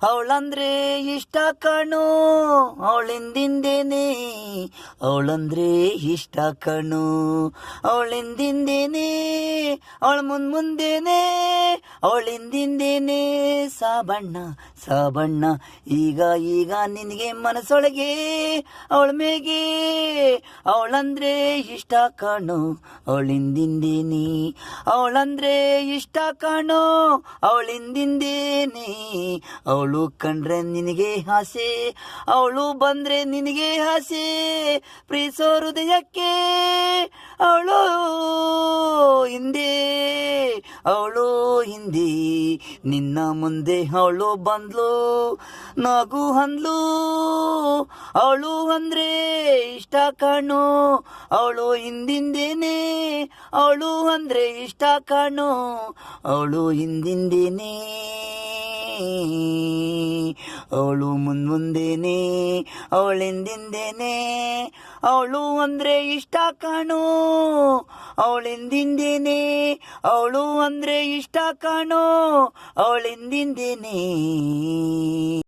ಅವಳಂದ್ರೆ ಇಷ್ಟ ಕಣೋ, ಅವಳಿಂದಿಂದೇನೆ. ಅವಳಂದ್ರೆ ಇಷ್ಟ ಕಣೋ, ಅವಳಿಂದಿಂದೇನೆ. ಅವಳ ಮುಂದೇನೆ, ಅವಳಿಂದಿಂದೇನೆ. ಸಾಬಣ್ಣ ಸಾಬಣ್ಣ, ಈಗ ಈಗ ನಿನಗೆ ಮನಸ್ಸೊಳಗೆ ಅವಳ ಮೇಗೆ. ಅವಳಂದ್ರೆ ಇಷ್ಟ ಕಾಣೋ, ಅವಳಿಂದಿಂದೇನೆ. ಅವಳಂದ್ರೆ ಇಷ್ಟ ಕಾಣೋ, ಅವಳಿಂದಿಂದೇನೆ. ಅವಳು ಕಂಡ್ರೆ ನಿನಗೆ ಆಸೆ, ಅವಳು ಬಂದ್ರೆ ನಿನಗೆ ಆಸೆ. ಪ್ರೀತಿಸೋ ಹೃದಯಕ್ಕೆ ಅವಳು ಹಿಂದೆ, ಅವಳು ಹಿಂದೆ. ನಿನ್ನ ಮುಂದೆ ಅವಳು ಬಂದ್ಲು, ನಗು ಅಂದ್ಲು. ಅವಳು ಅಂದ್ರೆ ಇಷ್ಟ ಕಾಣೋ, ಅವಳು ಹಿಂದಿಂದೇನೆ. ಅವಳು ಅಂದ್ರೆ ಇಷ್ಟ ಕಾಣೋ, ಅವಳು ಹಿಂದಿಂದೇನೆ. ಅವಳು ಮುಂದೇನೆ, ಅವಳಿಂದಿಂದೇನೆ. ಅವಳು ಅಂದ್ರೆ ಇಷ್ಟ ಕಾಣೋ, ಅವಳಿಂದಿಂದೇನೆ. ಅವಳು ಅಂದ್ರೆ ಇಷ್ಟ ಕಾಣೋ, ಅವಳಿಂದಿಂದೇನೆ.